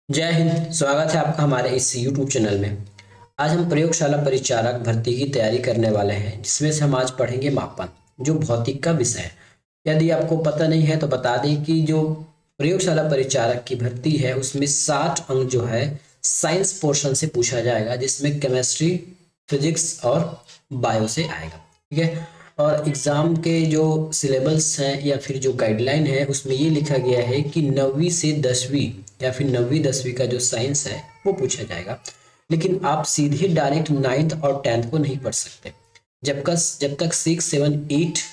जय हिंद। स्वागत है आपका हमारे इस YouTube चैनल में। आज हम प्रयोगशाला परिचारक भर्ती की तैयारी करने वाले हैं, जिसमें से हम आज पढ़ेंगे मापन, जो भौतिक का विषय है। यदि आपको पता नहीं है तो बता दें कि जो प्रयोगशाला परिचारक की भर्ती है उसमें 60 अंक जो है साइंस पोर्शन से पूछा जाएगा, जिसमें केमिस्ट्री, फिजिक्स और बायो से आएगा। ठीक है। और एग्ज़ाम के जो सिलेबस हैं या फिर जो गाइडलाइन है उसमें ये लिखा गया है कि 9वीं से 10वीं या फिर 9वीं 10वीं का जो साइंस है वो पूछा जाएगा। लेकिन आप सीधे डायरेक्ट 9th और 10th को नहीं पढ़ सकते। जब तक 6, 7, 8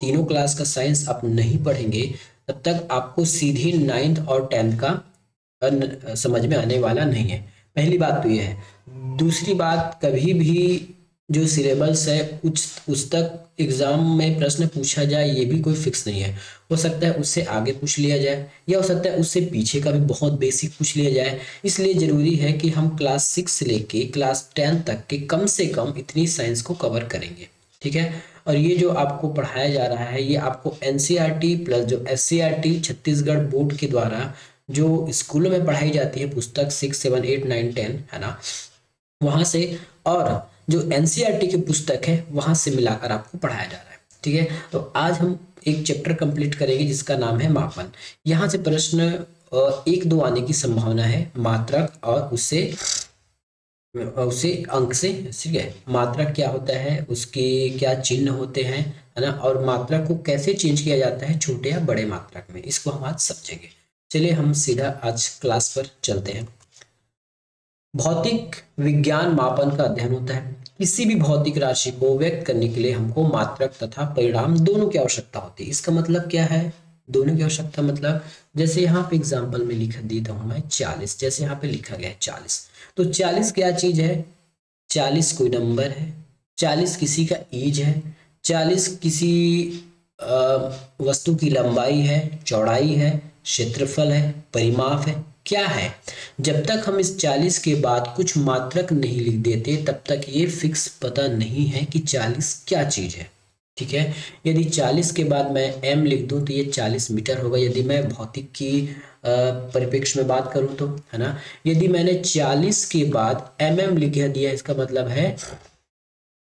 तीनों क्लास का साइंस आप नहीं पढ़ेंगे तब तक आपको सीधे 9th और 10th का समझ में आने वाला नहीं है। पहली बात तो ये है। दूसरी बात, कभी भी जो सिलेबस है उस तक एग्जाम में प्रश्न पूछा जाए ये भी कोई फिक्स नहीं है। हो सकता है उससे आगे पूछ लिया जाए या हो सकता है उससे पीछे का भी बहुत बेसिक पूछ लिया जाए। इसलिए जरूरी है कि हम क्लास 6 से लेके क्लास 10 तक के कम से कम इतनी साइंस को कवर करेंगे। ठीक है। और ये जो आपको पढ़ाया जा रहा है ये आपको एनसीईआरटी प्लस जो एससीईआरटी छत्तीसगढ़ बोर्ड के द्वारा जो स्कूलों में पढ़ाई जाती है, पुस्तक 6, 7, 8, 9, 10 है ना, वहां से और जो एनसीईआरटी की पुस्तक है वहां से मिलाकर आपको पढ़ाया जा रहा है। ठीक है। तो आज हम एक चैप्टर कंप्लीट करेंगे जिसका नाम है मापन। यहाँ से प्रश्न 1-2 आने की संभावना है, मात्रक और उसे अंक से। ठीक है। मात्रक क्या होता है, उसके क्या चिन्ह होते हैं, है ना, और मात्रक को कैसे चेंज किया जाता है छोटे या बड़े मात्रक में, इसको हम आज समझेंगे। चलिए हम सीधा आज क्लास पर चलते हैं। भौतिक विज्ञान मापन का अध्ययन होता है। किसी भी भौतिक राशि को व्यक्त करने के लिए हमको मात्रक तथा परिणाम दोनों की आवश्यकता होती है। इसका मतलब क्या है, दोनों की आवश्यकता मतलब, जैसे यहाँ पे एग्जांपल में लिख देता हूं मैं 40, जैसे यहाँ पे लिखा गया है 40, तो 40 क्या चीज है, 40 कोई नंबर है, 40 किसी का एज है, 40 किसी वस्तु की लंबाई है, चौड़ाई है, क्षेत्रफल है, परिमाप है, क्या है। जब तक हम इस 40 के बाद कुछ मात्रक नहीं लिख देते तब तक ये फिक्स पता नहीं है कि 40 क्या चीज है। ठीक है। यदि 40 के बाद मैं m लिख दूं तो ये 40 मीटर होगा, यदि मैं भौतिक की परिप्रेक्ष्य में बात करूं तो, है ना। यदि मैंने 40 के बाद mm लिख दिया इसका मतलब है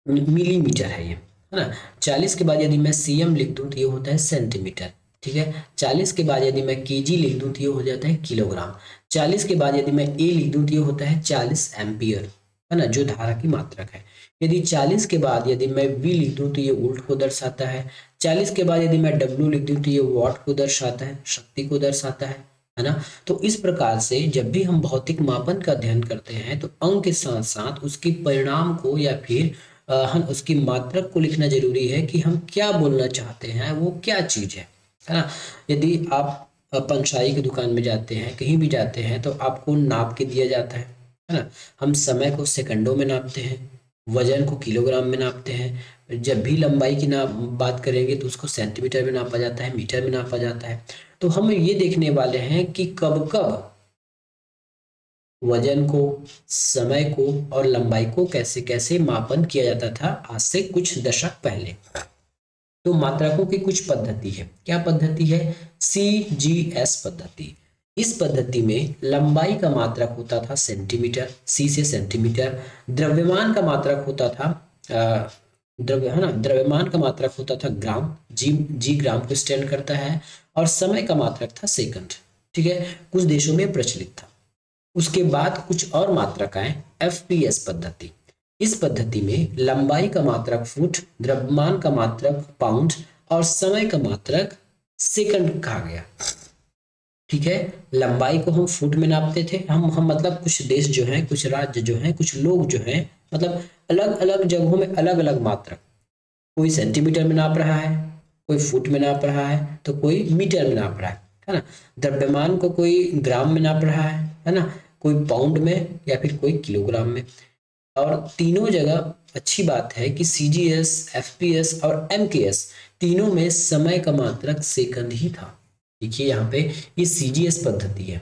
मिलीमीटर है ये, है ना। 40 के बाद यदि मैं cm लिख दूं तो ये होता है सेंटीमीटर। ठीक है। 40 के बाद यदि मैं केजी लिख दूं तो ये हो जाता है किलोग्राम। 40 के बाद यदि मैं ए लिख दूं तो ये होता है 40 एम्पियर, है ना, जो धारा की मात्रक है। यदि 40 के बाद यदि मैं वी लिख दूं तो ये वोल्ट को दर्शाता है। 40 के बाद यदि मैं डब्ल्यू लिख दूं तो ये वॉट को दर्शाता है, शक्ति को दर्शाता है ना। तो इस प्रकार से जब भी हम भौतिक मापन का अध्ययन करते हैं तो अंक के साथ साथ उसके परिणाम को या फिर हम उसकी मात्रक को लिखना जरूरी है कि हम क्या बोलना चाहते हैं, वो क्या चीज है ना। यदि आप पंसारी की दुकान में जाते हैं, कहीं भी जाते हैं, तो आपको नाप के दिया जाता है ना। हम समय को सेकंडों में नापते हैं, वजन को किलोग्राम में नापते हैं, जब भी लंबाई की बात करेंगे तो उसको सेंटीमीटर में नापा जाता है, मीटर में नापा जाता है। तो हम ये देखने वाले हैं कि कब कब वजन को, समय को और लंबाई को कैसे कैसे मापन किया जाता था आज से कुछ दशक पहले। तो मात्रकों की कुछ पद्धति है। क्या पद्धति है, CGS पद्धति। इस पद्धति में लंबाई का मात्रक होता था सेंटीमीटर, सी से सेंटीमीटर। द्रव्यमान का मात्रक होता था द्रव्यमान का मात्रक होता था ग्राम, जी ग्राम को स्टैंड करता है। और समय का मात्रक था सेकंड। ठीक है। कुछ देशों में प्रचलित था। उसके बाद कुछ और मात्रक आए, FPS पद्धति। इस पद्धति में लंबाई का मात्रक फुट, द्रव्यमान का मात्रक पाउंड और समय का मात्रक सेकंड कहा गया। ठीक है। लंबाई को हम फुट में नापते थे, हम मतलब कुछ देश जो हैं, कुछ राज्य जो हैं, कुछ लोग जो हैं, मतलब अलग अलग जगहों में अलग अलग मात्रक, कोई सेंटीमीटर में नाप रहा है, कोई फुट में नाप रहा है, तो कोई मीटर में नाप रहा है ना। द्रव्यमान को कोई ग्राम में नाप रहा है ना, कोई पाउंड में या फिर कोई किलोग्राम में। और तीनों जगह अच्छी बात है कि CGS, FPS और MKS तीनों में समय का मात्रक सेकंड ही था। देखिए यहाँ पे ये CGS पद्धति है।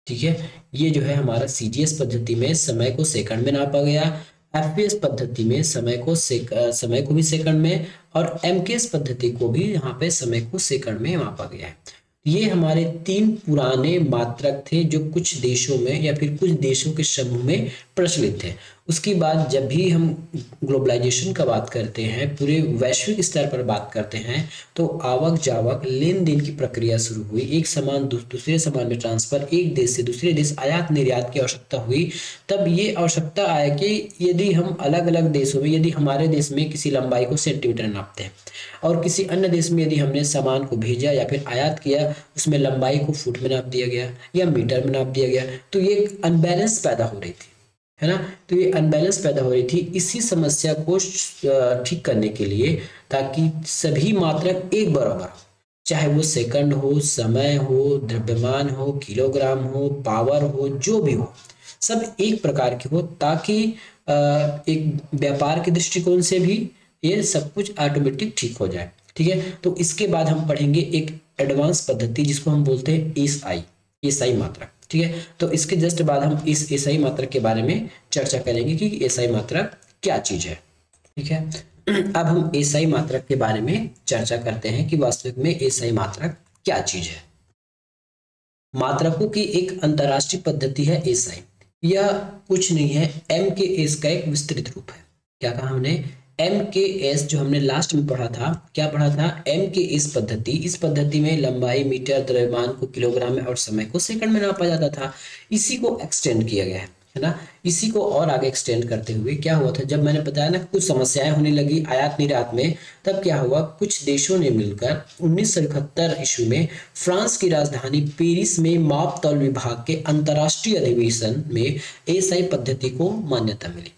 ठीक है। ये जो है हमारा CGS पद्धति में समय को सेकंड में नापा गया। FPS पद्धति में समय को भी सेकंड में और MKS पद्धति को भी यहाँ पे समय को सेकंड में मापा गया है। ये हमारे 3 पुराने मात्रक थे जो कुछ देशों में या फिर कुछ देशों के समूह में प्रचलित थे। उसके बाद जब भी हम ग्लोबलाइजेशन का बात करते हैं, पूरे वैश्विक स्तर पर बात करते हैं, तो आवक जावक लेन देन की प्रक्रिया शुरू हुई। एक सामान दूसरे सामान में ट्रांसफर, एक देश से दूसरे देश आयात निर्यात की आवश्यकता हुई। तब ये आवश्यकता आया कि यदि हम अलग अलग देशों में, यदि हमारे देश में किसी लंबाई को सेंटीमीटर नापते हैं और किसी अन्य देश में यदि हमने सामान को भेजा या फिर आयात किया, उसमें लंबाई को फुट में नाप दिया गया या मीटर में नाप दिया गया, तो ये एक अनबैलेंस पैदा हो रही थी, है ना। तो ये अनबैलेंस पैदा हो रही थी। इसी समस्या को ठीक करने के लिए, ताकि सभी मात्रक एक बराबर हो, चाहे वो सेकंड हो, समय हो, द्रव्यमान हो, किलोग्राम हो, पावर हो, जो भी हो, सब एक प्रकार की हो, ताकि एक व्यापार के दृष्टिकोण से भी ये सब कुछ ऑटोमेटिक ठीक हो जाए। ठीक है, तो इसके बाद हम पढ़ेंगे एक एडवांस पद्धति जिसको हम बोलते हैं एसआई मात्रक। ठीक है, तो इसके जस्ट बाद हम इस एसआई मात्रक के बारे में चर्चा करेंगे कि एसआई मात्रक क्या चीज है। ठीक है, अब हम एसआई मात्रक के बारे में चर्चा करते हैं कि वास्तविक में एसआई मात्रक क्या चीज है। मात्रकों की एक अंतरराष्ट्रीय पद्धति है एसआई। यह कुछ नहीं है, एम के एस का एक विस्तृत रूप है। क्या कहा हमने? एम के एस, जो हमने लास्ट में पढ़ा था, क्या पढ़ा था? एम के एस पद्धति। इस पद्धति में लंबाई मीटर, द्रव्यमान को किलोग्राम में और समय को सेकंड में नापा जाता था। इसी को एक्सटेंड किया गया है ना। इसी को और आगे एक्सटेंड करते हुए क्या हुआ था, जब मैंने बताया ना कुछ समस्याएं होने लगी आयात निर्यात में, तब क्या हुआ, कुछ देशों ने मिलकर 1971 ईस्वी में फ्रांस की राजधानी पेरिस में माप तौल विभाग के अंतर्राष्ट्रीय अधिवेशन में एसआई पद्धति को मान्यता मिली।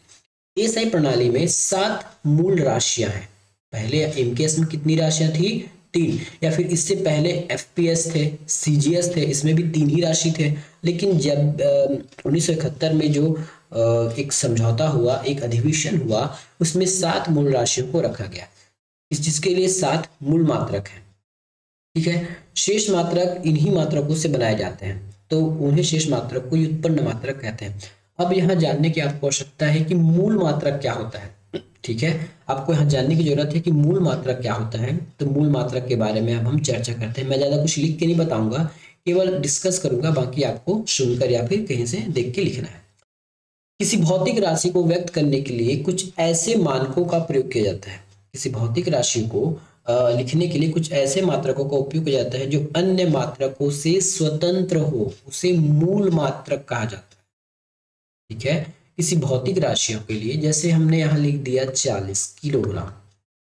एसआई प्रणाली में 7 मूल राशियां हैं। पहले एमकेएस में कितनी राशियां थी? 3, या फिर इससे पहले एफपीएस थे, सीजीएस थे, इसमें भी 3 ही राशि थे। लेकिन जब 1971 में जो एक समझौता हुआ, एक अधिवेशन हुआ, उसमें 7 मूल राशियों को रखा गया, जिसके लिए 7 मूल मात्रक हैं। ठीक है, शेष मात्रक इन्हीं मात्रकों से बनाए जाते हैं, तो उन्हें शेष मात्रक को व्युत्पन्न मात्रक कहते हैं। अब यहाँ जानने की आपको आवश्यकता है कि मूल मात्रक क्या होता है। ठीक है, आपको यहाँ जानने की जरूरत है कि मूल मात्रक क्या होता है। तो मूल मात्रक के बारे में अब हम चर्चा करते हैं। मैं ज्यादा कुछ लिख के नहीं बताऊंगा, केवल डिस्कस करूंगा, बाकी आपको सुनकर या फिर कहीं से देख के लिखना है। किसी भौतिक राशि को व्यक्त करने के लिए कुछ ऐसे मानकों का प्रयोग किया जाता है। किसी भौतिक राशि को लिखने के लिए कुछ ऐसे मात्रकों का उपयोग किया जाता है जो अन्य मात्रकों से स्वतंत्र हो, उसे मूल मात्रक कहा जाता है। ठीक है, किसी भौतिक राशियों के लिए, जैसे हमने यहाँ लिख दिया 40 किलोग्राम।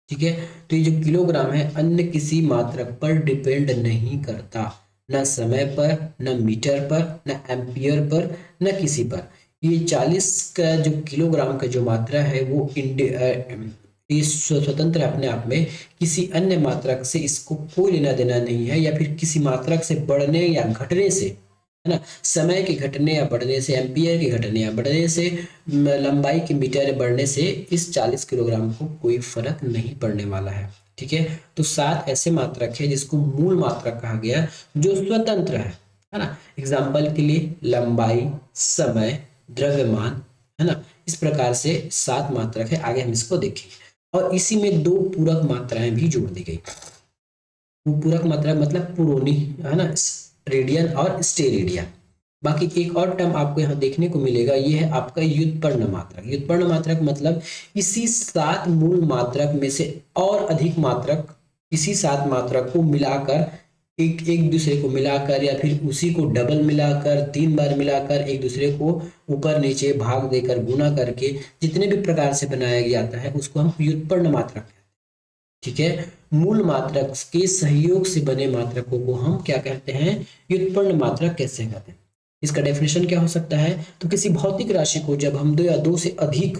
ठीक है, तो ये जो किलोग्राम है अन्य किसी मात्रक पर डिपेंड नहीं करता, न समय पर, न मीटर पर, न एम्पियर पर, न किसी पर। ये 40 का जो किलोग्राम का जो मात्रा है वो स्वतंत्र अपने आप में, किसी अन्य मात्रक से इसको कोई लेना देना नहीं है, या फिर किसी मात्रक से बढ़ने या घटने से, है ना, समय के घटने या बढ़ने से, एम्पियर के घटने या बढ़ने से, लंबाई के मीटर बढ़ने से इस 40 किलोग्राम को कोई फर्क नहीं पड़ने वाला है। ठीक है, तो 7 ऐसे मात्रक है जिसको मूल मात्रक कहा गया, जो स्वतंत्र है ना। एग्जाम्पल के लिए लंबाई, समय, द्रव्यमान, है ना। इस प्रकार से 7 मात्रक है। आगे हम इसको देखेंगे। और इसी में 2 पूरक मात्राएं भी जोड़ दी गई। वो पूरक मात्रा मतलब पुरोनी, है ना, रेडियन और स्टेरेडियन। बाकी एक और टर्म आपको यहाँ देखने को मिलेगा, ये है आपका व्युत्पन्न मात्रक। व्युत्पन्न मात्रक मतलब इसी 7 मूल मात्रक में से और अधिक मात्रक, इसी 7 मात्रक को मिलाकर, एक दूसरे को मिलाकर, या फिर उसी को डबल मिलाकर, 3 बार मिलाकर, एक दूसरे को ऊपर नीचे भाग देकर, गुना करके, जितने भी प्रकार से बनाया जाता है उसको हम व्युत्पन्न मात्रक कहते हैं। ठीक है, मूल मात्रक के सहयोग से बने मात्रकों को हम क्या कहते हैं? व्युत्पन्न मात्रक कैसे कहते हैं? इसका डेफिनेशन क्या हो सकता है? तो किसी भौतिक राशि को जब हम 2 या 2 से अधिक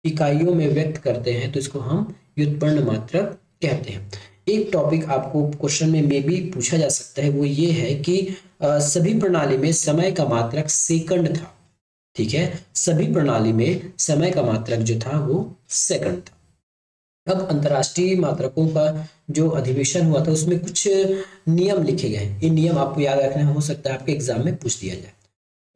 इकाइयों में व्यक्त करते हैं तो इसको हम व्युत्पन्न मात्रक कहते हैं। एक टॉपिक आपको क्वेश्चन में मे भी पूछा जा सकता है, वो ये है कि सभी प्रणाली में समय का मात्रक सेकंड था। ठीक है, सभी प्रणाली में समय का मात्रक जो था वो सेकंड था। अब अंतर्राष्ट्रीय मात्रकों का जो अधिवेशन हुआ था उसमें कुछ नियम लिखे गए। ये नियम आपको याद रखना, हो सकता है आपके एग्जाम में पूछ दिया जाए।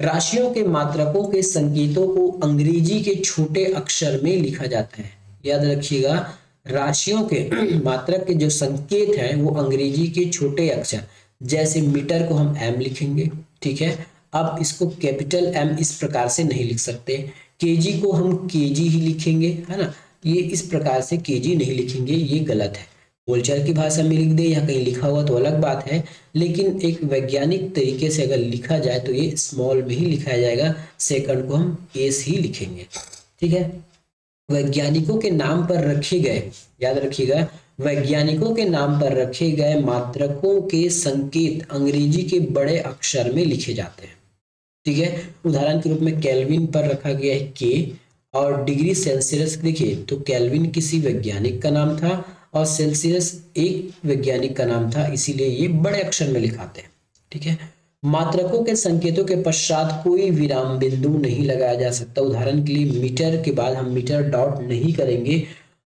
राशियों के मात्रकों के संकेतों को अंग्रेजी के छोटे अक्षर में लिखा जाता है। याद रखिएगा, राशियों के मात्रक के जो संकेत हैं वो अंग्रेजी के छोटे अक्षर, जैसे मीटर को हम एम लिखेंगे, ठीक है। अब इसको कैपिटल एम इस प्रकार से नहीं लिख सकते, केजी को हम केजी ही लिखेंगे, है ना। ये इस प्रकार से केजी नहीं लिखेंगे, ये गलत है। बोलचाल की भाषा में लिख दे या कहीं लिखा हुआ तो अलग बात है, लेकिन एक वैज्ञानिक तरीके से अगर लिखा जाए तो ये स्मॉल में ही लिखा जाएगा, सेकंड को हम एस ही लिखेंगे, ठीक है। वैज्ञानिकों के नाम पर रखे गए, याद रखिएगा, वैज्ञानिकों के नाम पर रखे गए मात्रकों के संकेत अंग्रेजी के बड़े अक्षर में लिखे जाते हैं, ठीक है। उदाहरण के रूप में केल्विन पर रखा गया है के, और डिग्री सेल्सियस देखिए तो केल्विन किसी वैज्ञानिक का नाम था और सेल्सियस एक वैज्ञानिक का नाम था, इसीलिए ये बड़े अक्षर में लिखाते हैं, ठीक है। मात्रकों के संकेतों के पश्चात कोई विराम बिंदु नहीं लगाया जा सकता। उदाहरण के लिए मीटर के बाद हम मीटर डॉट नहीं करेंगे।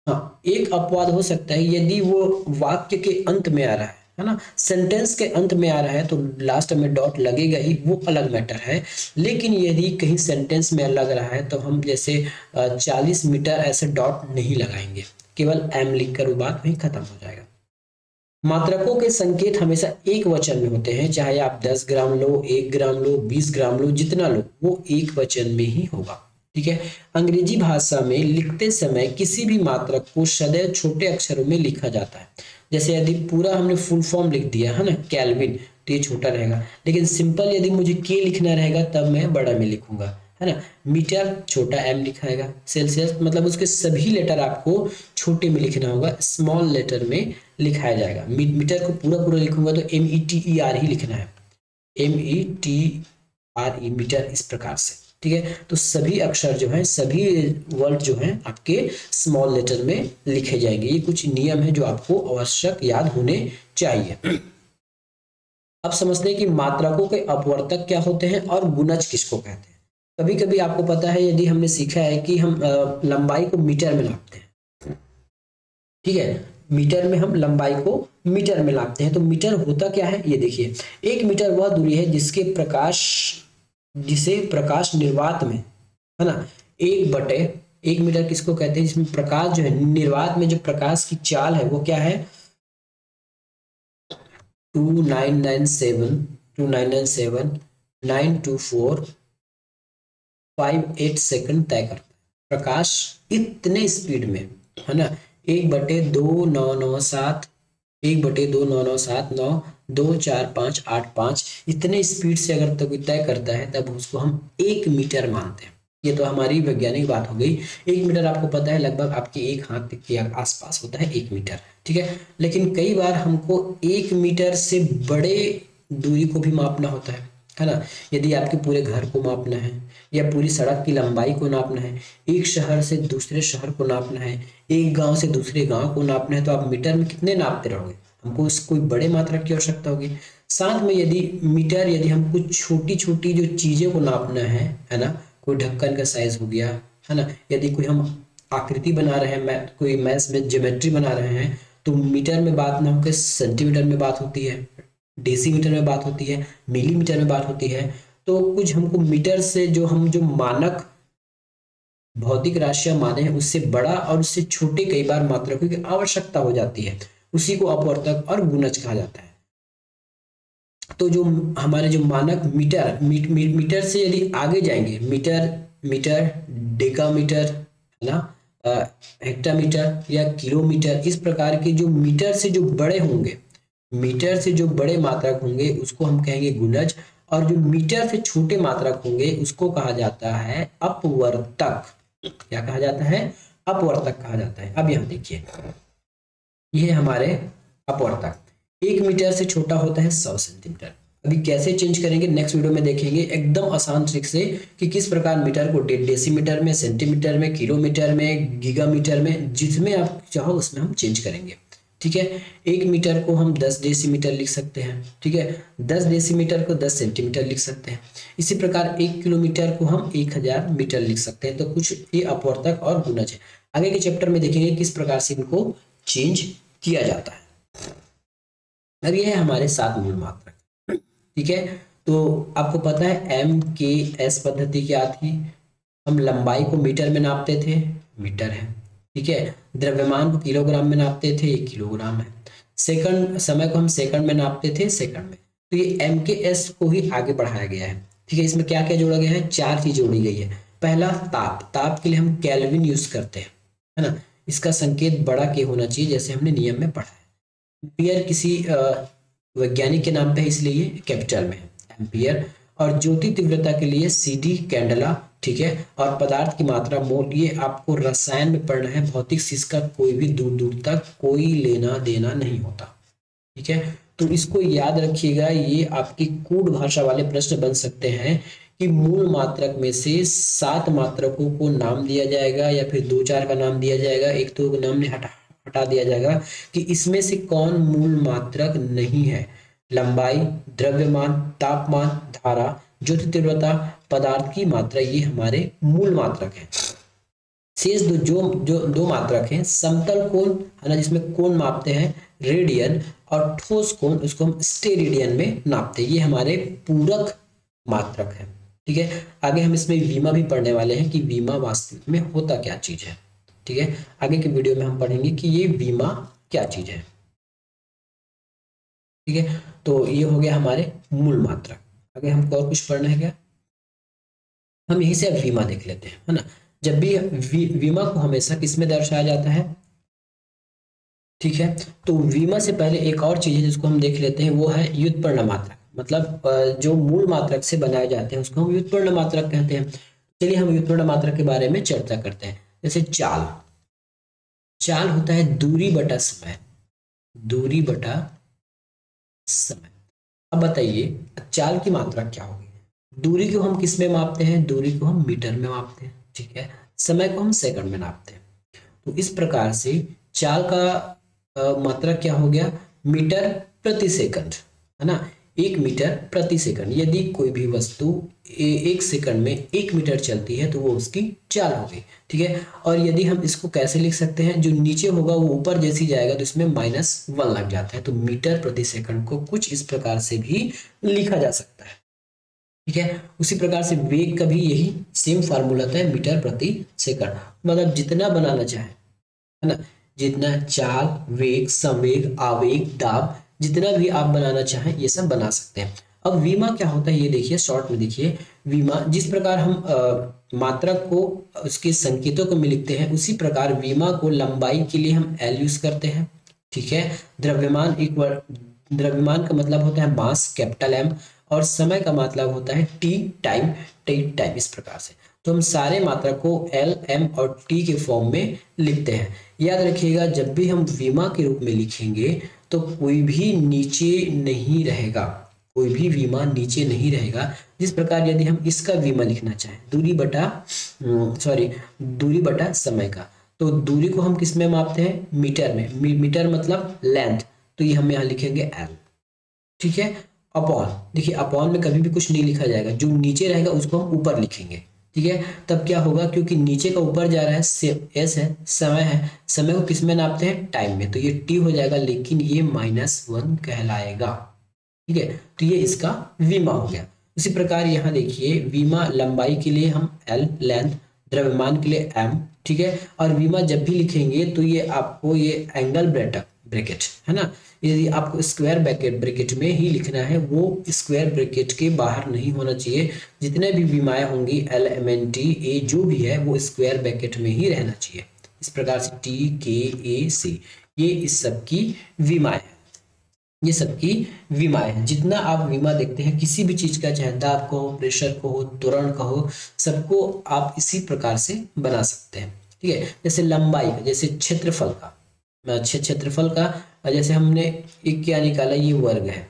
हाँ, एक अपवाद हो सकता है, यदि वो वाक्य के अंत में आ रहा है ना, सेंटेंस के अंत में आ रहा है तो लास्ट में डॉट लगेगा ही, वो अलग मैटर है। लेकिन यदि कहीं सेंटेंस में लग रहा है तो हम जैसे 40 मीटर ऐसे डॉट नहीं लगाएंगे, केवल एम लिखकर वो बात वहीं खत्म हो जाएगा। मात्रकों के संकेत हमेशा एक वचन में होते हैं, चाहे आप 10 ग्राम लो, 1 ग्राम लो, 20 ग्राम लो, जितना लो वो एक वचन में ही होगा, ठीक है। अंग्रेजी भाषा में लिखते समय किसी भी मात्रक को सदैव छोटे अक्षरों में लिखा जाता है। जैसे यदि पूरा हमने फुल फॉर्म लिख दिया है ना केल्विन, तो ये छोटा रहेगा, लेकिन सिंपल यदि मुझे के लिखना रहेगा तब मैं बड़ा में लिखूंगा, है ना। मीटर छोटा एम लिखाएगा, सेल्सियस मतलब उसके सभी लेटर आपको छोटे में लिखना होगा, स्मॉल लेटर में लिखाया जाएगा। मीटर को पूरा पूरा लिखूंगा तो METER ही लिखना है, METRE मीटर, इस प्रकार से, ठीक है। तो सभी अक्षर जो है, सभी वर्ड जो है आपके स्मॉल लेटर में लिखे जाएंगे। ये कुछ नियम है जो आपको आवश्यक याद होने चाहिए। अब समझते हैं कि मात्रकों के अपवर्तक क्या होते हैं और गुणज किसको कहते हैं। कभी कभी आपको पता है, यदि हमने सीखा है कि हम लंबाई को मीटर में नापते हैं, ठीक है, मीटर में हम लंबाई को मीटर में नापते हैं, तो मीटर होता क्या है ये देखिए। 1 मीटर वह दूरी है जिसे प्रकाश निर्वात में, है ना, 1 मीटर किसको कहते हैं, जिसमें प्रकाश जो है निर्वात में जो प्रकाश की चाल है वो क्या है 2997 सेकंड तय करता है। प्रकाश इतने स्पीड में, है ना, 1/2997 इतने स्पीड से अगर तक तय करता है तब उसको हम 1 मीटर मानते हैं। ये तो हमारी वैज्ञानिक बात हो गई। 1 मीटर आपको पता है लगभग आपके एक हाथ के आसपास होता है 1 मीटर, ठीक है। लेकिन कई बार हमको 1 मीटर से बड़े दूरी को भी मापना होता है ना। यदि आपके पूरे घर को मापना है या पूरी सड़क की लंबाई को नापना है, एक शहर से दूसरे शहर को नापना है, एक गांव से दूसरे गांव को नापना है, तो आप मीटर में कितने नापते रहोगे, हमको कोई बड़े मात्रा की आवश्यकता होगी। साथ में यदि हम कुछ छोटी छोटी जो चीजें को नापना है ना, कोई ढक्कन का साइज हो गया, है ना, यदि कोई हम आकृति बना रहे हैं, कोई मैथ्स में ज्योमेट्री बना रहे हैं, तो मीटर में बात ना होकर सेंटीमीटर में बात होती है, डेसीमीटर में बात होती है, मिलीमीटर में बात होती है। तो कुछ हमको मीटर से जो मानक भौतिक राशियां माने हैं उससे बड़ा और उससे छोटे कई बार मात्रकों की आवश्यकता हो जाती है, उसी को अपवर्तक और गुणज कहा जाता है। तो जो हमारे जो मानक मीटर से यदि आगे जाएंगे, मीटर डेकामीटर, है ना, हेक्टामीटर या किलोमीटर, इस प्रकार के जो मीटर से जो बड़े होंगे, मीटर से जो बड़े मात्रक होंगे उसको हम कहेंगे गुणज, और जो मीटर से छोटे मात्रक होंगे उसको कहा जाता है अपवर्तक। क्या कहा जाता है, अपवर्तक कहा जाता है। अब यहाँ देखिए, ये हमारे अपवर्तक 1 मीटर से छोटा होता है 100 सेंटीमीटर। अभी कैसे चेंज करेंगे नेक्स्ट वीडियो में देखेंगे, एकदम आसान ट्रिक से, कि किस प्रकार मीटर को डेसीमीटर में, सेंटीमीटर में, किलोमीटर में, गीगामीटर में, जिसमें आप चाहो उसमें हम चेंज करेंगे, ठीक है। 1 मीटर को हम 10 डेसीमीटर लिख सकते हैं, ठीक है। 10 डेसीमीटर को 10 सेंटीमीटर लिख सकते हैं। इसी प्रकार 1 किलोमीटर को हम 1000 मीटर लिख सकते हैं। तो कुछ ये अपवर्तक और गुणज है। आगे के चैप्टर में देखेंगे किस प्रकार से इनको चेंज किया जाता है। अब ये है हमारे 7 मूल मात्रक, ठीक है। तो आपको पता है MKS पद्धति क्या थी, हम लंबाई को मीटर में नापते थे, मीटर है, ठीक है। द्रव्यमान को किलोग्राम में नापते थे, ये किलोग्राम है। सेकंड, समय को हम सेकंड में नापते थे, सेकंड में, तो ये MKS को ही आगे बढ़ाया गया है। ठीक है, इसमें क्या क्या जोड़ा गया है, 4 चीज जोड़ी गई है। पहला ताप, ताप के लिए हम केल्विन यूज करते हैं, है ना, इसका संकेत बड़ा के होना चाहिए जैसे हमने नियम में पढ़ा है। एम्पियर किसी वैज्ञानिक के नाम पे है इसलिए ये कैपिटल में है, एम्पियर। और ज्योति तीव्रता के लिए CD कैंडला, ठीक है। और पदार्थ की मात्रा मोल, ये आपको रसायन में पढ़ना है, भौतिक चीज का कोई भी दूर दूर तक कोई लेना देना नहीं होता। ठीक है, तो इसको याद रखिएगा, ये आपकी कूट भाषा वाले प्रश्न बन सकते हैं कि मूल मात्रक में से 7 मात्रकों को नाम दिया जाएगा या फिर 2-4 का नाम दिया जाएगा, एक तो नाम हटा दिया जाएगा कि इसमें से कौन मूल मात्रक नहीं है। लंबाई, द्रव्यमान, तापमान, धारा, ज्योति तीव्रता, पदार्थ की मात्रा, ये हमारे मूल मात्रक हैं। शेष दो मात्रक हैं, समतल कोण, है ना, जिसमें कोण मापते हैं रेडियन, और ठोस कोण उसको हम स्टेरेडियन में नापते हैं, ये हमारे पूरक मात्रक है। ठीक है, आगे हम इसमें वीमा भी पढ़ने वाले हैं कि वीमा वास्तविक में होता क्या चीज है। ठीक है, आगे के वीडियो में हम पढ़ेंगे कि ये वीमा क्या चीज है। ठीक है, तो ये हो गया हमारे मूल मात्रक। आगे हमको और कुछ पढ़ना है क्या, हम यहीं से अब वीमा देख लेते हैं, है ना। जब भी वीमा को हमेशा किसमें दर्शाया जाता है, ठीक है, तो वीमा से पहले एक और चीज है जिसको हम देख लेते हैं, वो है व्युत्पन्न मात्रक। मतलब जो मूल मात्रक से बनाए जाते हैं उसको हम व्युत्पन्न मात्रक कहते हैं। चलिए हम व्युत्पन्न मात्रक के बारे में चर्चा करते हैं। जैसे चाल, चाल होता है दूरी बटा समय, दूरी बटा समय। अब बताइए चाल की मात्रा क्या होगी, दूरी को हम किस में मापते हैं, दूरी को हम मीटर में मापते हैं, ठीक है, समय को हम सेकंड में नापते हैं। तो इस प्रकार से चाल का मात्रा क्या हो गया, मीटर प्रति सेकंड, है ना, 1 मीटर प्रति सेकंड। यदि कोई भी वस्तु 1 सेकंड में 1 मीटर चलती है तो वो उसकी चाल होगी। ठीक है, और यदि हम इसको कैसे लिख सकते हैं, जो नीचे होगा वो ऊपर जैसी जाएगा तो इसमें -1 लग जाता है, तो मीटर प्रति सेकंड को कुछ इस प्रकार से भी लिखा जा सकता है। ठीक है, उसी प्रकार से वेग का भी यही सेम फार्मूला है, मीटर प्रति सेकंड। मतलब जितना बनाना चाहे, है ना, जितना चाल, वेग, संवेग, आवेग, दाब, जितना भी आप बनाना चाहें ये सब बना सकते हैं। अब वीमा क्या होता है ये देखिए, शॉर्ट में देखिए। वीमा, जिस प्रकार हम मात्रक को उसके संकेतों को में लिखते हैं, उसी प्रकार वीमा को लंबाई के लिए हम L यूज करते हैं। ठीक है, द्रव्यमान द्रव्यमान का मतलब होता है मास, कैपिटल M, और समय का मतलब होता है T, टाइम, टाइम, इस प्रकार से। तो हम सारे मात्रक को L, M और T के फॉर्म में लिखते हैं। याद रखिएगा जब भी हम वीमा के रूप में लिखेंगे तो कोई भी नीचे नहीं रहेगा, कोई भी वीमा नीचे नहीं रहेगा। जिस प्रकार यदि हम इसका वीमा लिखना चाहें, दूरी बटा समय का, तो दूरी को हम किस में मापते हैं, मीटर में, मीटर मतलब लेंथ, तो ये हम यहाँ लिखेंगे L। ठीक है, अपॉन, देखिए अपॉन में कभी भी कुछ नहीं लिखा जाएगा, जो नीचे रहेगा उसको हम ऊपर लिखेंगे। ठीक है, तब क्या होगा, क्योंकि नीचे का ऊपर जा रहा है, S है, समय है, समय को किस में नापते हैं, टाइम में, तो ये T हो जाएगा, लेकिन ये -1 कहलाएगा। ठीक है, तो ये इसका वीमा हो गया। उसी प्रकार यहाँ देखिए, वीमा लंबाई के लिए हम L, लेंथ, द्रव्यमान के लिए M, ठीक है, और वीमा जब भी लिखेंगे तो ये आपको ये एंगल ब्रैकेट, है ना, यदि आपको स्क्वायर ब्रैकेट में ही लिखना है, वो स्क्वायर ब्रैकेट के बाहर नहीं होना चाहिए। जितने भी वीमाएं होंगी L, M, N, T, A जो भी है वो स्क्वायर ब्रैकेट में ही रहना चाहिए। इस प्रकार से T, K, A, C, ये इस सब की वीमाएं हैं, ये सबकी विमाएं हैं। जितना आप विमा देखते हैं किसी भी चीज का, चाहे दाब का हो, प्रेशर का हो, त्वरण का हो, सबको आप इसी प्रकार से बना सकते हैं। ठीक है, जैसे लंबाई का, जैसे क्षेत्रफल का, क्षेत्रफल का जैसे हमने एक क्या निकाला, ये वर्ग है।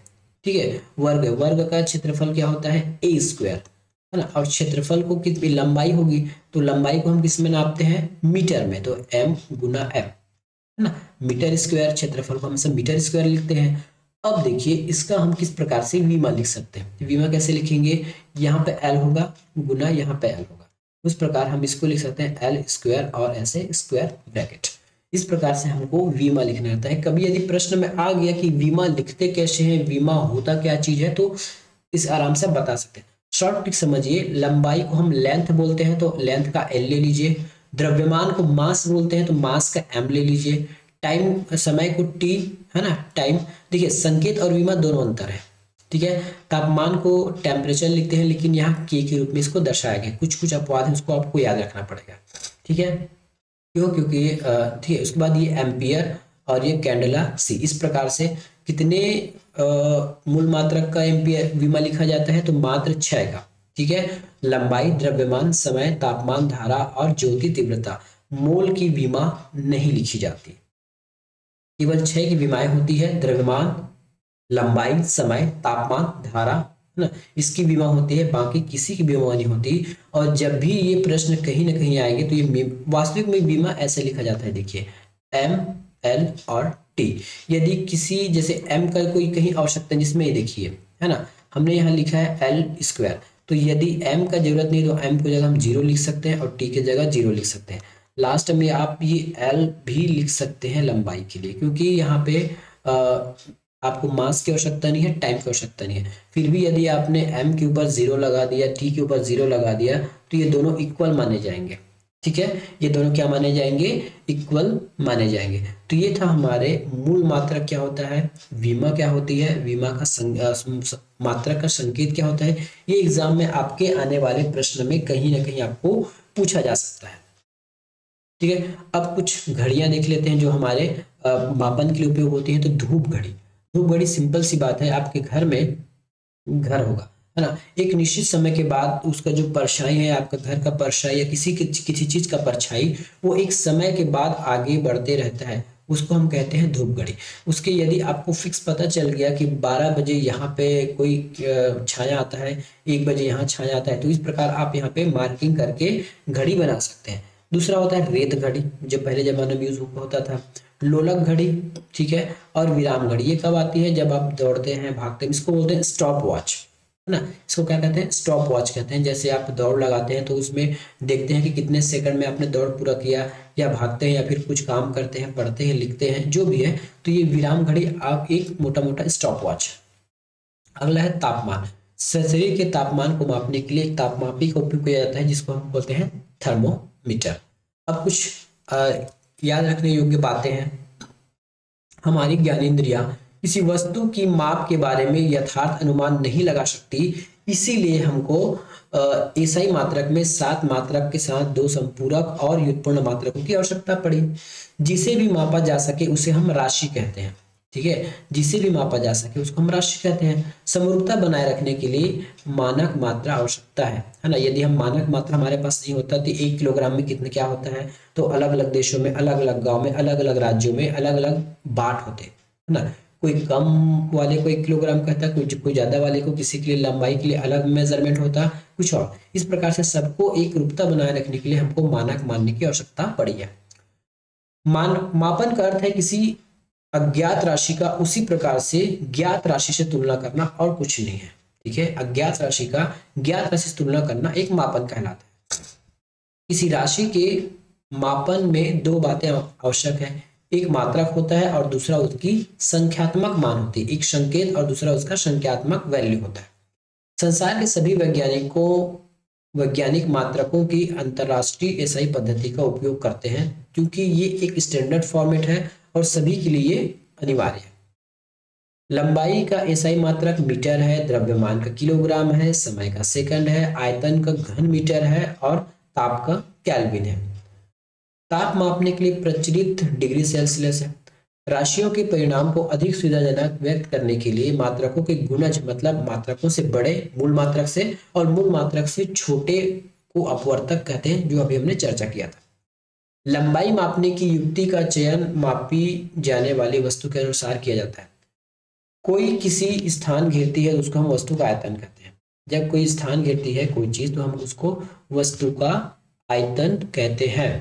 ठीक है, वर्ग का क्षेत्रफल क्या होता है, A², है ना, और क्षेत्रफल को कितनी लंबाई होगी, तो लंबाई को हम किस में नापते हैं, मीटर में, तो M गुना M, है ना, मीटर स्क्वायर, क्षेत्रफल को हम सब मीटर स्क्वायर लिखते हैं। अब देखिए इसका हम किस प्रकार से वीमा लिख सकते हैं, वीमा कैसे लिखेंगे, यहाँ पे L होगा गुना यहाँ पे L होगा, उस प्रकार हम इसको लिख सकते हैं L² और ऐसे स्क्वायर ब्रैकेट। इस प्रकार से हमको वीमा लिखना रहता है। कभी यदि प्रश्न में आ गया कि वीमा लिखते कैसे हैं, वीमा होता क्या चीज है, तो इस आराम से बता सकते हैं। शॉर्ट ट्रिक समझिए, लंबाई को हम लेंथ बोलते हैं तो लेंथ का L ले लीजिए, द्रव्यमान को मास बोलते हैं तो मास का M ले लीजिए, टाइम समय को टी, है ना, टाइम। देखिए संकेत और विमा दोनों अंतर है, ठीक है। तापमान को टेम्परेचर लिखते हैं, लेकिन यहाँ के रूप में इसको दर्शाया गया। कुछ कुछ अपवाद है, उसको आपको याद रखना पड़ेगा, ठीक है। क्यों? क्योंकि ठीक है। उसके बाद ये एम्पियर और ये कैंडेला सी। इस प्रकार से कितने मूल मात्रक का एम्पियर विमा लिखा जाता है? तो मात्र 6 का, ठीक है। लंबाई, द्रव्यमान, समय, तापमान, धारा और ज्योति तीव्रता, मोल की विमा नहीं लिखी जाती। केवल 6 की विमाएं होती है, द्रव्यमान, लंबाई, समय, तापमान, धारा, है ना, इसकी बीमा होती है, बाकी किसी की बीमा नहीं होती। और जब भी ये प्रश्न कहीं ना कहीं आएंगे तो ये वास्तविक में बीमा ऐसे लिखा जाता है, देखिए एम, एल और टी। यदि किसी जैसे एम का कोई कहीं आवश्यकता जिसमें ये देखिए, है ना, हमने यहाँ लिखा है एल स्क्वायर, तो यदि एम का जरूरत नहीं तो एम की जगह हम 0 लिख सकते हैं और टी की जगह 0 लिख सकते हैं। लास्ट में आप ये एल भी लिख सकते हैं लंबाई के लिए, क्योंकि यहाँ पे आपको मास की आवश्यकता नहीं है, टाइम की आवश्यकता नहीं है। फिर भी यदि आपने m के ऊपर 0 लगा दिया, t के ऊपर 0 लगा दिया, तो ये दोनों इक्वल माने जाएंगे, ठीक है। ये दोनों क्या माने जाएंगे? इक्वल माने जाएंगे। तो ये था हमारे मूल मात्रक क्या होता है, विमा क्या होती है, विमा का मात्रक का संकेत क्या होता है। ये एग्जाम में आपके आने वाले प्रश्न में कहीं ना कहीं आपको पूछा जा सकता है, ठीक है। अब कुछ घड़ियां देख लेते हैं जो हमारे मापन के लिए उपयोग होती हैं। तो धूप घड़ी, धूप घड़ी सिंपल सी बात है, आपके घर में घर होगा, है ना, एक निश्चित समय के बाद उसका जो परछाई है, आपका घर का परछाई या किसी चीज का परछाई, वो एक समय के बाद आगे बढ़ते रहता है, उसको हम कहते हैं धूप घड़ी। उसके यदि आपको फिक्स पता चल गया कि 12 बजे यहाँ पे कोई छाया आता है, 1 बजे यहाँ छाया आता है, तो इस प्रकार आप यहाँ पे मार्किंग करके घड़ी बना सकते हैं। दूसरा होता है रेत घड़ी, जो पहले जमाने में यूज होता था। लोलक घड़ी, ठीक है। और विराम घड़ी, ये कब आती है? जब आप दौड़ते हैं, भागते हैं, इसको बोलते हैं स्टॉप वॉच, है ना। इसको क्या कहते हैं? स्टॉप वॉच कहते हैं। जैसे आप दौड़ लगाते हैं तो उसमें देखते हैं कि कितने सेकंड में आपने दौड़ पूरा किया, या भागते हैं या फिर कुछ काम करते हैं, पढ़ते हैं, लिखते हैं, जो भी है, तो ये विराम घड़ी आप एक मोटा मोटा स्टॉप वॉच। अगला है तापमान। शरीर के तापमान को मापने के लिए एक तापमापी का उपयोग किया जाता है, जिसको हम बोलते हैं थर्मोमीटर। अब कुछ याद रखने योग्य बातें हैं। हमारी ज्ञानेंद्रियां किसी वस्तु की माप के बारे में यथार्थ अनुमान नहीं लगा सकती, इसीलिए हमको एसआई मात्रक में 7 मात्रक के साथ 2 संपूरक और व्युत्पन्न मात्रकों की आवश्यकता पड़ी। जिसे भी मापा जा सके उसे हम राशि कहते हैं, ठीक है। जिसे भी मापा जा सके उसको हम राशि कहते हैं। समरूपता बनाए रखने के लिए मानक मात्रा आवश्यकता है ना। यदि हम मानक मात्रा हमारे पास नहीं होता तो 1 किलोग्राम में कितने क्या होता है, तो अलग अलग देशों में, अलग अलग गांव में, अलग अलग राज्यों में अलग अलग बाट होते हैं, है ना। कोई कम वाले को 1 किलोग्राम कहता है, कोई ज्यादा वाले को, किसी के लिए लंबाई के लिए अलग मेजरमेंट होता है, कुछ और। इस प्रकार से सबको एक रूपता बनाए रखने के लिए हमको मानक मानने की आवश्यकता पड़ी है। मापन का अर्थ है किसी अज्ञात राशि का उसी प्रकार से ज्ञात राशि से तुलना करना, और कुछ नहीं है, ठीक है। अज्ञात राशि का ज्ञात राशि से तुलना करना एक मापन कहलाता है। किसी राशि के मापन में 2 बातें आवश्यक है, एक मात्रक होता है और दूसरा उसकी संख्यात्मक मान होती है। एक संकेत और दूसरा उसका संख्यात्मक वैल्यू होता है। संसार के सभी वैज्ञानिक मात्रकों की अंतरराष्ट्रीय एसआई पद्धति का उपयोग करते हैं, क्योंकि ये एक स्टैंडर्ड फॉर्मेट है और सभी के लिए अनिवार्य है। लंबाई का एसआई मात्रक मीटर है, द्रव्यमान का किलोग्राम है, समय का सेकंड है, आयतन का घन मीटर है और ताप का केल्विन है। ताप मापने के लिए प्रचलित डिग्री सेल्सियस है। राशियों के परिणाम को अधिक सुविधाजनक व्यक्त करने के लिए मात्रकों के गुणज, मतलब मात्रकों से बड़े मूल मात्रक से और मूल मात्रक से छोटे को अपवर्तक कहते हैं, जो अभी हमने चर्चा किया था। लंबाई मापने की युक्ति का चयन मापी जाने वाली वस्तु के अनुसार किया जाता है। कोई किसी स्थान घेरती है तो उसको हम वस्तु का आयतन कहते हैं। जब कोई स्थान घेरती है कोई चीज तो हम उसको वस्तु का आयतन कहते हैं।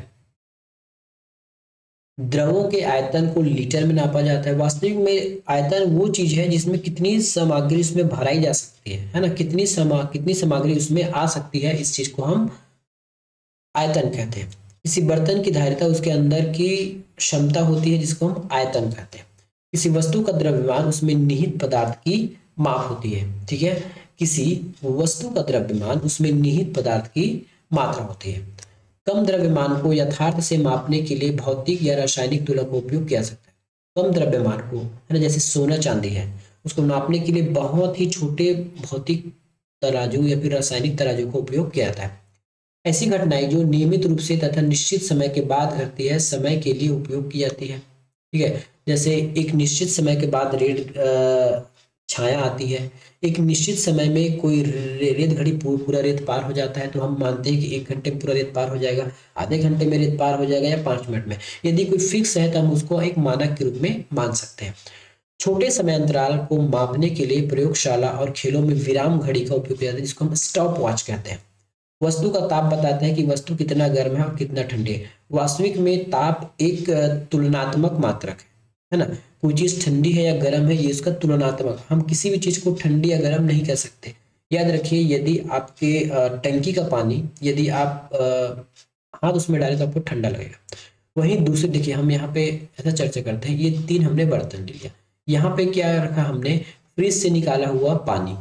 द्रवों के आयतन को लीटर में नापा जाता है। वास्तविक में आयतन वो चीज है जिसमें कितनी सामग्री उसमें भराई जा सकती है ना, कितनी सामग्री उसमें आ सकती है, इस चीज को हम आयतन कहते हैं। किसी बर्तन की धारिता उसके अंदर की क्षमता होती है, जिसको हम आयतन कहते हैं। किसी वस्तु का द्रव्यमान उसमें निहित पदार्थ की माप होती है, ठीक है। किसी वस्तु का द्रव्यमान उसमें निहित पदार्थ की मात्रा होती है। कम द्रव्यमान को यथार्थ से मापने के लिए भौतिक या रासायनिक तुलक का उपयोग किया जा सकता है। कम द्रव्यमान को, है ना, जैसे सोना चांदी है, उसको नापने के लिए बहुत ही छोटे भौतिक तराजू या फिर रासायनिक तराजू का उपयोग किया जाता है। ऐसी घटनाएं जो नियमित रूप से तथा निश्चित समय के बाद घटती है, समय के लिए उपयोग की जाती है। ठीक है, जैसे एक निश्चित समय के बाद छाया आती है, एक निश्चित समय में कोई रेत घड़ी पूरा रेत पार हो जाता है, तो हम मानते हैं कि 1 घंटे में पूरा रेत पार हो जाएगा, आधे घंटे में रेत पार हो जाएगा या 5 मिनट में। यदि कोई फिक्स है तो हम उसको एक मानक के रूप में मान सकते हैं। छोटे समय अंतराल को मापने के लिए प्रयोगशाला और खेलों में विराम घड़ी का उपयोग किया जाता है, जिसको हम स्टॉप वॉच कहते हैं। वस्तु का ताप बताता है कि वस्तु कितना गर्म है और कितना ठंडी है। वास्तविक में ताप एक तुलनात्मक मात्रक है ना। कोई चीज ठंडी है या गर्म है, ये उसका तुलनात्मक, हम किसी भी चीज को ठंडी या गर्म नहीं कह सकते। याद रखिए, यदि आपके टंकी का पानी, यदि आप हाथ उसमें डालें तो आपको ठंडा लगेगा। वहीं दूसरे, देखिए हम यहाँ पे ऐसा चर्चा करते हैं, ये 3 हमने बर्तन लिया, यहाँ पे क्या रखा हमने, फ्रिज से निकाला हुआ पानी,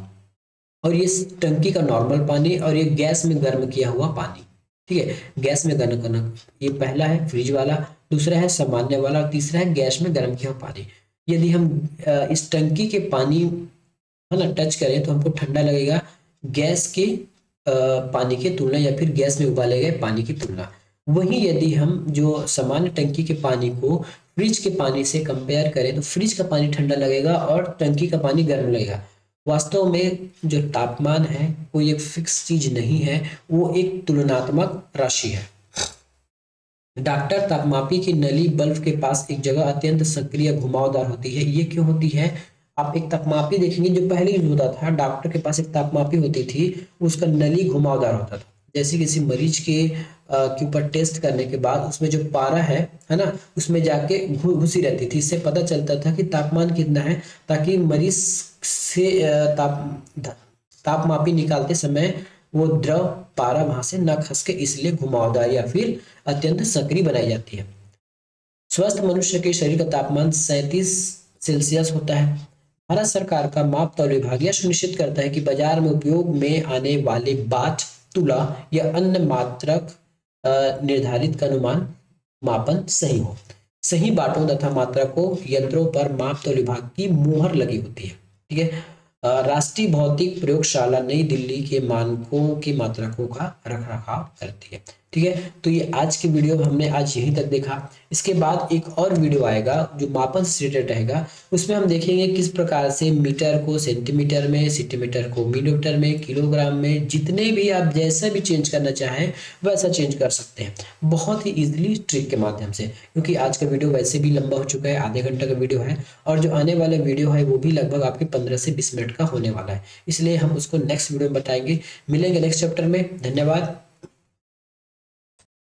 और ये टंकी का नॉर्मल पानी, और ये गैस में गर्म किया हुआ पानी। ठीक है, गैस में गर्म करना, ये पहला है फ्रिज वाला, दूसरा है सामान्य वाला, और तीसरा है गैस में गर्म किया हुआ पानी। यदि हम इस टंकी के पानी, है ना, टच करें तो हमको ठंडा लगेगा गैस के पानी की तुलना, या फिर गैस में उबाले गए पानी की तुलना। वहीं यदि हम जो सामान्य टंकी के पानी को फ्रिज के पानी से कंपेयर करें तो फ्रिज का पानी ठंडा लगेगा और टंकी का पानी गर्म लगेगा। वास्तव में जो तापमान है वो एक फिक्स चीज नहीं है, वो एक तुलनात्मक राशि है। डॉक्टर तापमापी की नली बल्ब के पास एक जगह अत्यंत सक्रिय घुमावदार होती है। ये क्यों होती है? आप एक तापमापी देखेंगे जो पहले यूज होता था, डॉक्टर के पास एक तापमापी होती थी, उसका नली घुमावदार होता था। जैसे किसी मरीज के ऊपर टेस्ट करने के बाद उसमें जो पारा है ना, उसमें जाके घुसी रहती थी। इससे पता चलता था कि तापमान कितना है, ताकि मरीज से तापमापी निकालते समय वो द्रव पारा वहां से न खसके, इसलिए घुमावदार या फिर अत्यंत सक्रिय बनाई जाती है। स्वस्थ मनुष्य के शरीर का तापमान 37 सेल्सियस होता है। भारत सरकार का माप तौल विभाग यह सुनिश्चित करता है कि बाजार में उपयोग में आने वाले बाट, तुला या अन्य मात्रक निर्धारित का अनुमान मापन सही हो। सही बाटों तथा मात्रकों यंत्रों पर माप तौल विभाग की मुहर लगी होती है। ठीक है, राष्ट्रीय भौतिक प्रयोगशाला नई दिल्ली के मानकों की मात्रकों का रखरखाव करती है। ठीक है, तो ये आज की वीडियो हमने आज यहीं तक देखा। इसके बाद एक और वीडियो आएगा जो मापन से रिलेटेड रहेगा, उसमें हम देखेंगे किस प्रकार से मीटर को सेंटीमीटर में, सेंटीमीटर को मिलीमीटर में, किलोग्राम में, जितने भी आप जैसा भी चेंज करना चाहें वैसा चेंज कर सकते हैं, बहुत ही इजीली ट्रिक के माध्यम से। क्योंकि आज का वीडियो वैसे भी लंबा हो चुका है, आधे घंटे का वीडियो है, और जो आने वाला वीडियो है वो भी लगभग आपके 15 से 20 मिनट का होने वाला है, इसलिए हम उसको नेक्स्ट वीडियो में बताएंगे। मिलेंगे नेक्स्ट चैप्टर में। धन्यवाद।